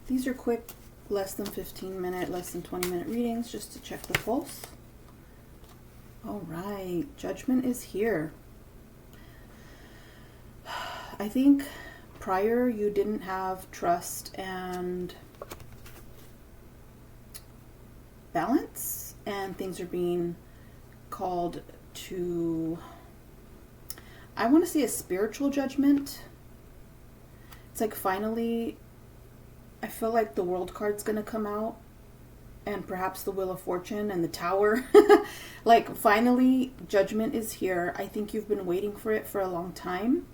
These are quick, less than 15 minute, less than 20 minute readings just to check the pulse. All right, Judgment is here. I think prior you didn't have trust and balance, and things are being called to, I want to say, a spiritual judgment. It's like finally, I feel like the World card's going to come out, and perhaps the Wheel of Fortune and the Tower. Like finally, Judgment is here. I think you've been waiting for it for a long time,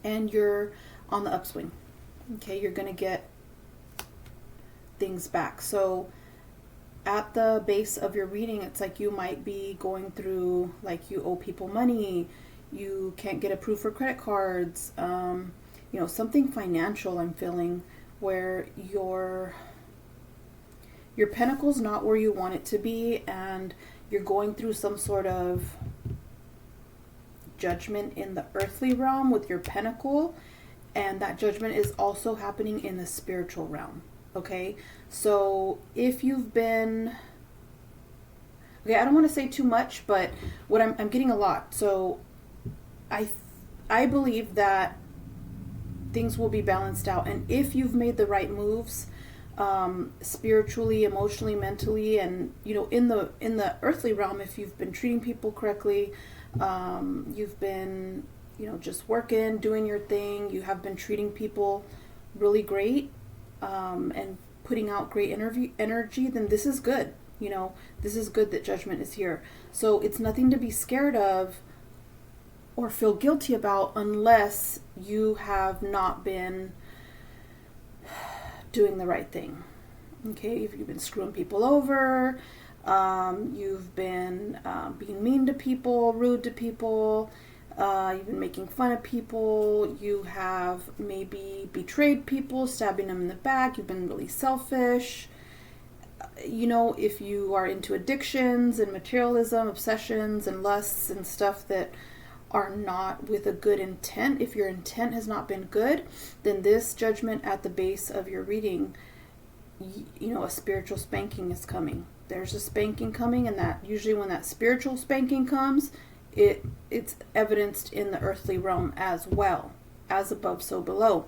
and you're on the upswing. Okay, you're going to get things back. So at the base of your reading, it's like you might be going through, like you owe people money, you can't get approved for credit cards, you know, something financial I'm feeling, where your pentacle's not where you want it to be, and you're going through some sort of judgment in the earthly realm with your pentacle, and that judgment is also happening in the spiritual realm. Okay, so if you've been, okay, I don't want to say too much, but what I'm getting a lot. So I believe that things will be balanced out, and if you've made the right moves, spiritually, emotionally, mentally, and you know, in the earthly realm, if you've been treating people correctly, you've been, you know, just working, doing your thing, you have been treating people really great, and putting out great energy, then this is good. You know, this is good that Judgment is here. So it's nothing to be scared of or feel guilty about unless you have not been doing the right thing. Okay, if you've been screwing people over, you've been being mean to people, rude to people, you've been making fun of people, you have maybe betrayed people, stabbing them in the back, you've been really selfish. You know, if you are into addictions and materialism, obsessions and lusts and stuff that are not with a good intent, if your intent has not been good, then this Judgment at the base of your reading, you know, a spiritual spanking is coming. There's a spanking coming, and that usually when that spiritual spanking comes, it's evidenced in the earthly realm as well. As above, so below.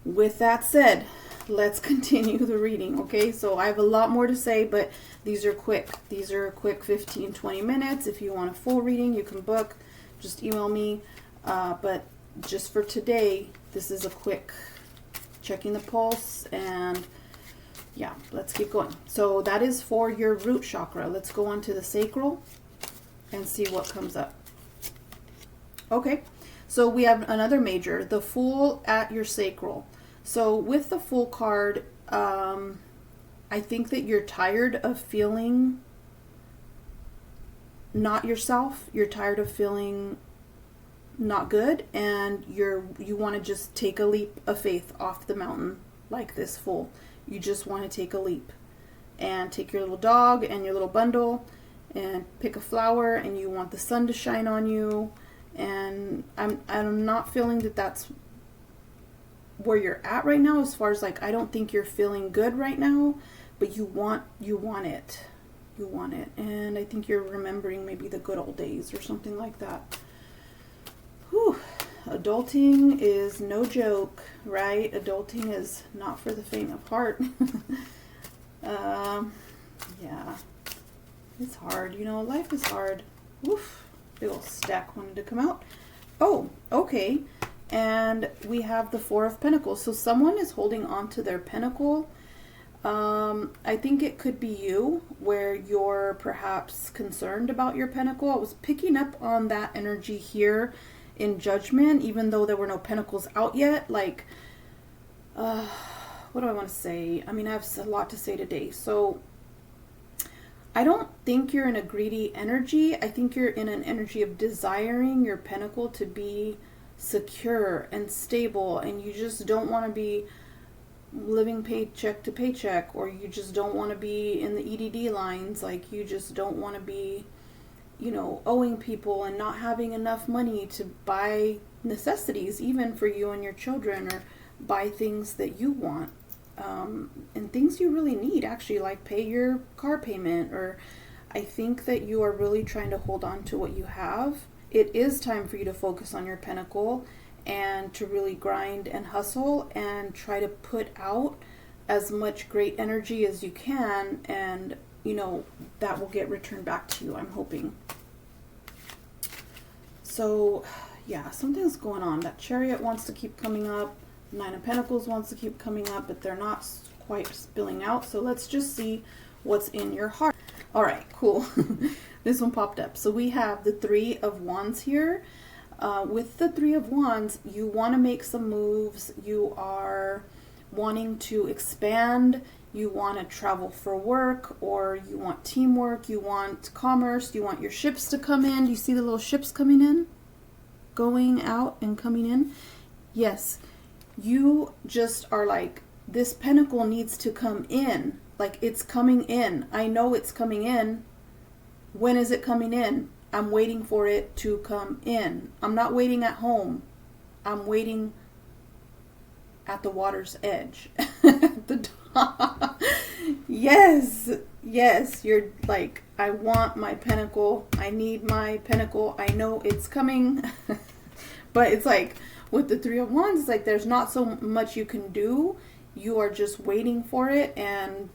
With that said, let's continue the reading, okay? So I have a lot more to say, but these are quick. These are a quick 15-20 minutes. If you want a full reading, you can book. Just email me. But just for today, this is a quick checking the pulse, and yeah, let's keep going. So that is for your root chakra. Let's go on to the sacral and see what comes up. Okay, so we have another major, the Fool at your sacral. So with the Fool card, I think that you're tired of feeling not yourself. You're tired of feeling not good, and you want to just take a leap of faith off the mountain like this Fool. You just want to take a leap and take your little dog and your little bundle and pick a flower, and you want the sun to shine on you. And I'm not feeling that that's where you're at right now, as far as like, I don't think you're feeling good right now, but you want it. You want it. And I think you're remembering maybe the good old days or something like that. Whew. Adulting is no joke, right? Adulting is not for the faint of heart. Yeah. It's hard. You know, life is hard. Oof. Big old stack wanted to come out. Oh, okay. And we have the Four of Pentacles. So someone is holding on to their pentacle. I think it could be you, where you're perhaps concerned about your pentacle. I was picking up on that energy here in Judgment, even though there were no pentacles out yet. Like, what do I want to say? I mean, I have a lot to say today. So I don't think you're in a greedy energy. I think you're in an energy of desiring your pentacle to be secure and stable, and you just don't want to be living paycheck to paycheck, or you just don't want to be in the EDD lines. Like, you just don't want to be, you know, owing people and not having enough money to buy necessities, even for you and your children, or buy things that you want, and things you really need, actually, like pay your car payment. Or I think that you are really trying to hold on to what you have. It is time for you to focus on your pentacle and to really grind and hustle and try to put out as much great energy as you can, and that will get returned back to you, I'm hoping. So yeah, something's going on. That Chariot wants to keep coming up. Nine of Pentacles wants to keep coming up, but they're not quite spilling out. So let's just see what's in your heart. All right, cool. This one popped up. So we have the Three of Wands here. With the Three of Wands, you want to make some moves. You are wanting to expand. You want to travel for work, or you want teamwork. You want commerce. You want your ships to come in. Do you see the little ships coming in? Going out and coming in? Yes. You just are like, this pentacle needs to come in. Like, it's coming in. I know it's coming in. When is it coming in? I'm waiting for it to come in. I'm not waiting at home. I'm waiting at the water's edge. The Yes. Yes. You're like, I want my pentacle. I need my pentacle. I know it's coming. But it's like, with the Three of Wands, it's like there's not so much you can do. You are just waiting for it, and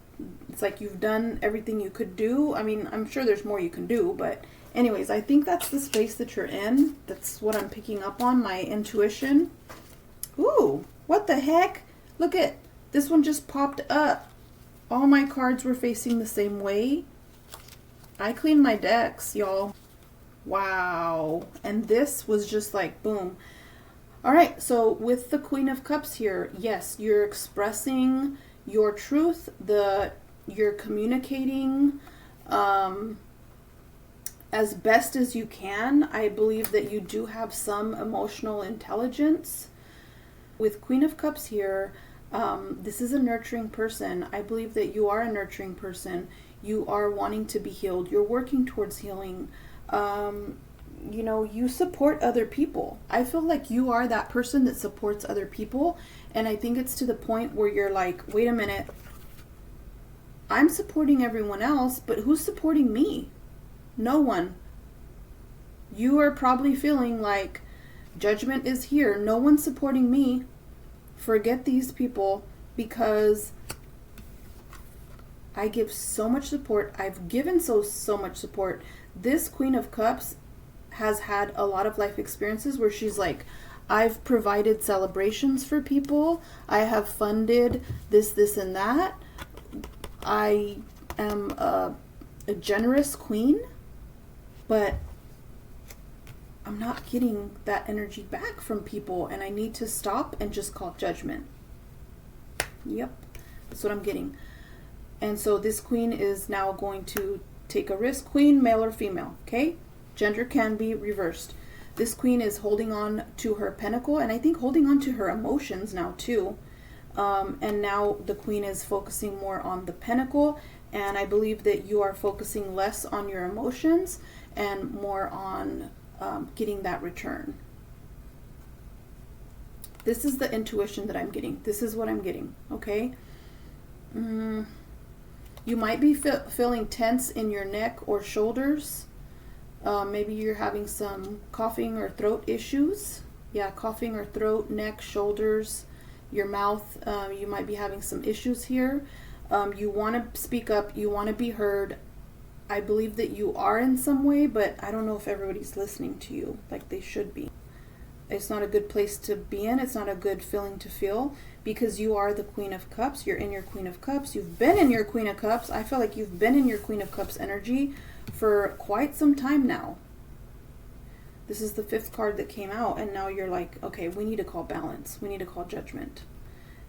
it's like you've done everything you could do. I mean, I'm sure there's more you can do, but anyways, I think that's the space that you're in. That's what I'm picking up on, my intuition. Ooh, what the heck? Look at, this one just popped up. All my cards were facing the same way. I cleaned my decks, y'all. Wow. And this was just like, boom. All right, so with the Queen of Cups here, yes, you're expressing your truth. You're communicating as best as you can. I believe that you do have some emotional intelligence. With Queen of Cups here, this is a nurturing person. I believe that you are a nurturing person. You are wanting to be healed. You're working towards healing. You support other people. I feel like you are that person that supports other people. And I think it's to the point where you're like, wait a minute, I'm supporting everyone else, but who's supporting me? No one. You are probably feeling like judgment is here. No one's supporting me. Forget these people, because I give so much support. I've given so much support. This Queen of Cups has had a lot of life experiences where she's like, I've provided celebrations for people. I have funded this, and that. I am a generous queen, but I'm not getting that energy back from people, and I need to stop and just call judgment. Yep, that's what I'm getting. And so this queen is now going to take a risk. Queen, male or female, okay? Gender can be reversed. This queen is holding on to her pentacle, and I think holding on to her emotions now too. And now the queen is focusing more on the pentacle, and I believe that you are focusing less on your emotions and more on getting that return. This is the intuition that I'm getting. This is what I'm getting, okay? You might be feeling tense in your neck or shoulders. Maybe you're having some coughing or throat issues. Yeah, coughing or throat, neck, shoulders, your mouth. You might be having some issues here. You want to speak up. You want to be heard. I believe that you are in some way, but I don't know if everybody's listening to you like they should be. It's not a good place to be in. It's not a good feeling to feel, because you are the Queen of Cups. You're in your Queen of Cups. You've been in your Queen of Cups. I feel like you've been in your Queen of Cups energy for quite some time now. This is the 5th card that came out, and now you're like, okay, we need to call balance. We need to call judgment.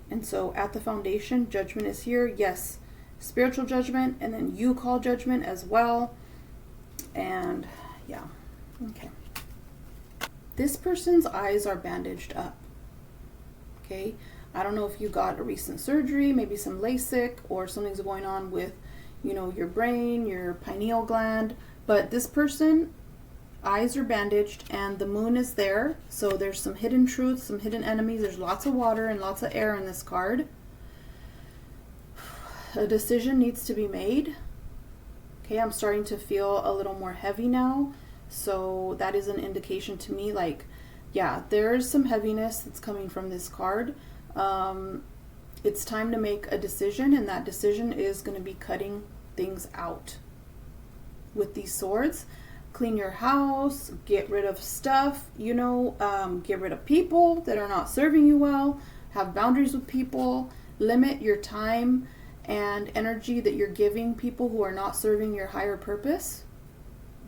And so at the foundation, judgment is here. Yes, spiritual judgment, and then you call judgment as well. And yeah, okay. This person's eyes are bandaged up. Okay, I don't know if you got a recent surgery, maybe some LASIK, or something's going on with, your brain, your pineal gland. But this person, eyes are bandaged, and the moon is there. So there's some hidden truths, some hidden enemies. There's lots of water and lots of air in this card. A decision needs to be made. Okay, I'm starting to feel a little more heavy now. So that is an indication to me, like, yeah, there's some heaviness that's coming from this card. It's time to make a decision, and that decision is going to be cutting things out. With these swords, clean your house, get rid of stuff, you know, get rid of people that are not serving you well, have boundaries with people, limit your time and energy that you're giving people who are not serving your higher purpose,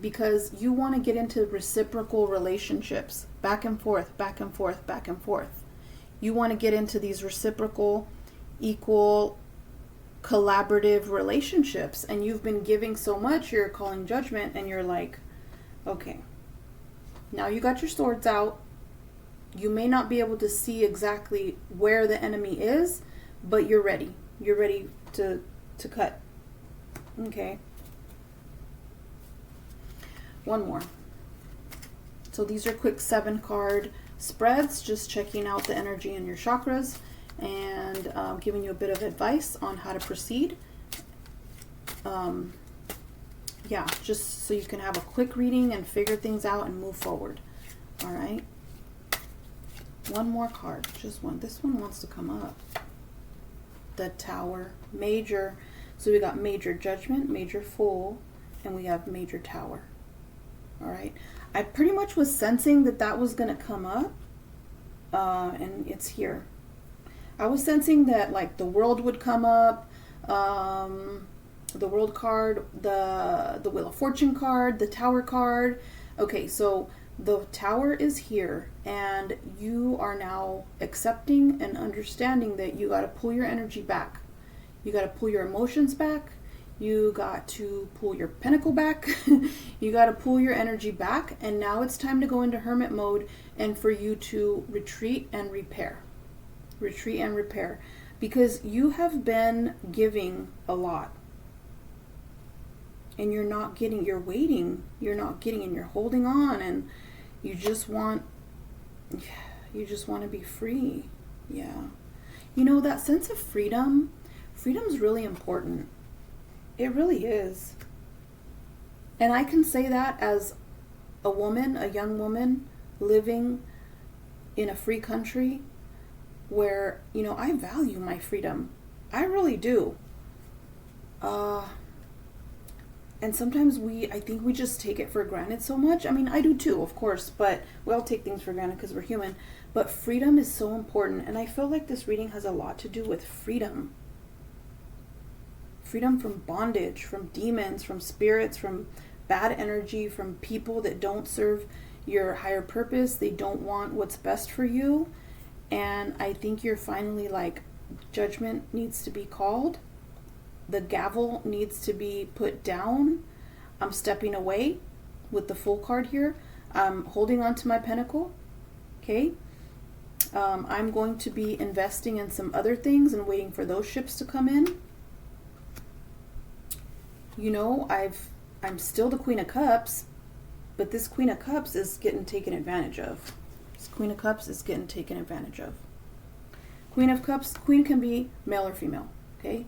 because you want to get into reciprocal relationships, back and forth, back and forth, back and forth. You want to get into these reciprocal, equal, collaborative relationships, and you've been giving so much, you're calling judgment, and you're like, okay, now you got your swords out. You may not be able to see exactly where the enemy is, but you're ready. You're ready to cut. Okay. One more. So these are quick 7-card spreads, just checking out the energy in your chakras and giving you a bit of advice on how to proceed. Yeah, just so you can have a quick reading and figure things out and move forward. All right. One more card, just one. This one wants to come up. The Tower, major. So we got major judgment, major fool, and we have major tower. All right. I pretty much was sensing that that was going to come up, and it's here. I was sensing that, like, the world would come up, the world card, the Wheel of Fortune card, the Tower card. Okay, so the Tower is here, and you are now accepting and understanding that you got to pull your energy back. You got to pull your emotions back. You got to pull your pentacle back. You got to pull your energy back, and now it's time to go into hermit mode and for you to retreat and repair. Retreat and repair, because you have been giving a lot, and you're not getting, you're waiting, you're not getting, and you're holding on, and you just want to be free. Yeah. You know, that sense of freedom's really important. It really is. And I can say that as a woman, a young woman living in a free country where, you know, I value my freedom. I really do. And sometimes I think we just take it for granted so much. I mean, I do too, of course, but we all take things for granted because we're human. But freedom is so important. And I feel like this reading has a lot to do with freedom. Freedom from bondage, from demons, from spirits, from bad energy, from people that don't serve your higher purpose. They don't want what's best for you. And I think you're finally like, judgment needs to be called. The gavel needs to be put down. I'm stepping away with the Fool card here. I'm holding on to my pentacle. Okay. I'm going to be investing in some other things and waiting for those ships to come in. You know, I'm still the Queen of Cups, but this Queen of Cups is getting taken advantage of. This Queen of Cups is getting taken advantage of. Queen of Cups, Queen can be male or female, okay?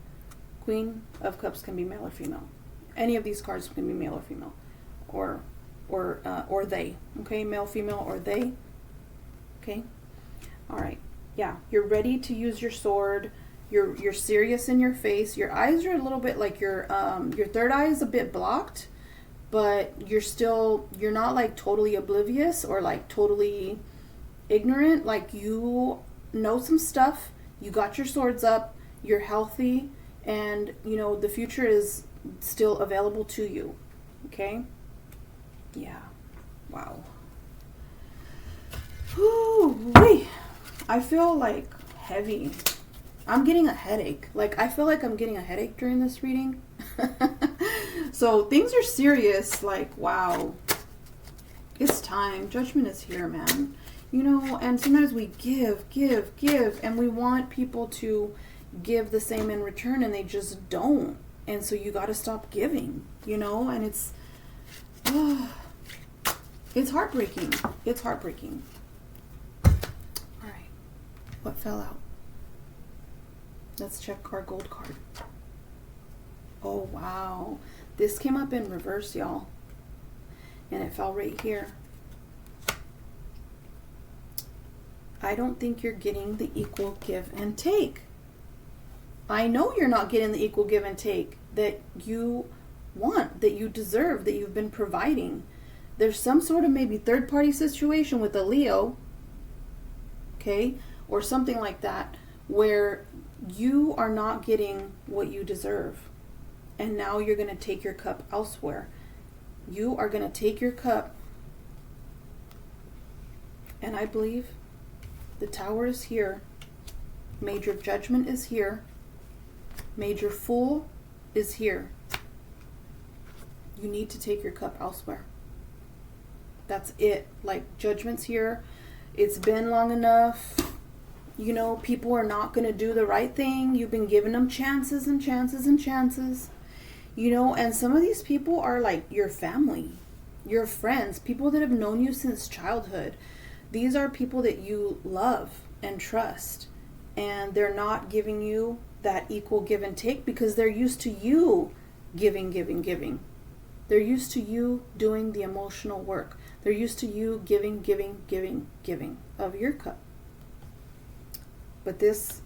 Queen of Cups can be male or female. Any of these cards can be male or female, or they, okay? Male, female, or they, okay? All right, yeah, you're ready to use your sword. You're serious in your face. Your eyes are a little bit like your third eye is a bit blocked, but you're not like totally oblivious or like totally ignorant. Like, you know some stuff. You got your swords up. You're healthy, and you know the future is still available to you. Okay? Yeah. Wow. Whew, I feel like heavy. I'm getting a headache. Like, I feel like I'm getting a headache during this reading. So things are serious. Like, wow. It's time. Judgment is here, man. You know, and sometimes we give, and we want people to give the same in return, and they just don't. And so you got to stop giving, you know, and it's, It's heartbreaking. It's heartbreaking. All right. What fell out? Let's check our gold card. Oh, wow. This came up in reverse, y'all. And it fell right here. I don't think you're getting the equal give and take. I know you're not getting the equal give and take that you want, that you deserve, that you've been providing. There's some sort of maybe third-party situation with a Leo, okay, or something like that, where you are not getting what you deserve. And now you're going to take your cup elsewhere. You are going to take your cup. And I believe the Tower is here. Major Judgment is here. Major Fool is here. You need to take your cup elsewhere. That's it. Like, Judgment's here. It's been long enough. You know, people are not going to do the right thing. You've been giving them chances and chances and chances. You know, and some of these people are like your family, your friends, people that have known you since childhood. These are people that you love and trust. And they're not giving you that equal give and take because they're used to you giving. They're used to you doing the emotional work. They're used to you giving of your cup. But this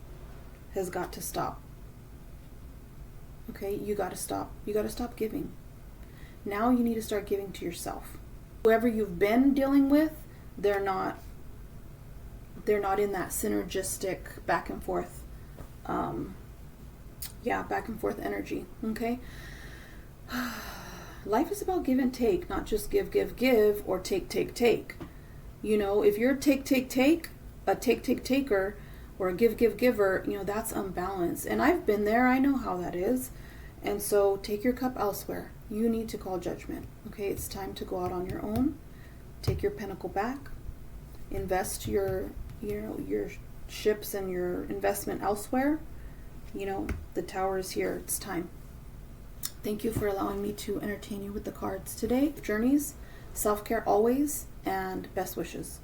has got to stop. Okay, you got to stop. You got to stop giving. Now you need to start giving to yourself. Whoever you've been dealing with, they're not in that synergistic back and forth back and forth energy. Okay. Life is about give and take, not just give or take. You know, if you're a take, a taker, or a giver, you know, that's unbalanced. And I've been there. I know how that is. And so take your cup elsewhere. You need to call judgment. Okay, it's time to go out on your own. Take your pentacle back. Invest your ships and your investment elsewhere. You know, the Tower is here. It's time. Thank you for allowing me to entertain you with the cards today. Journeys, self-care always, and best wishes.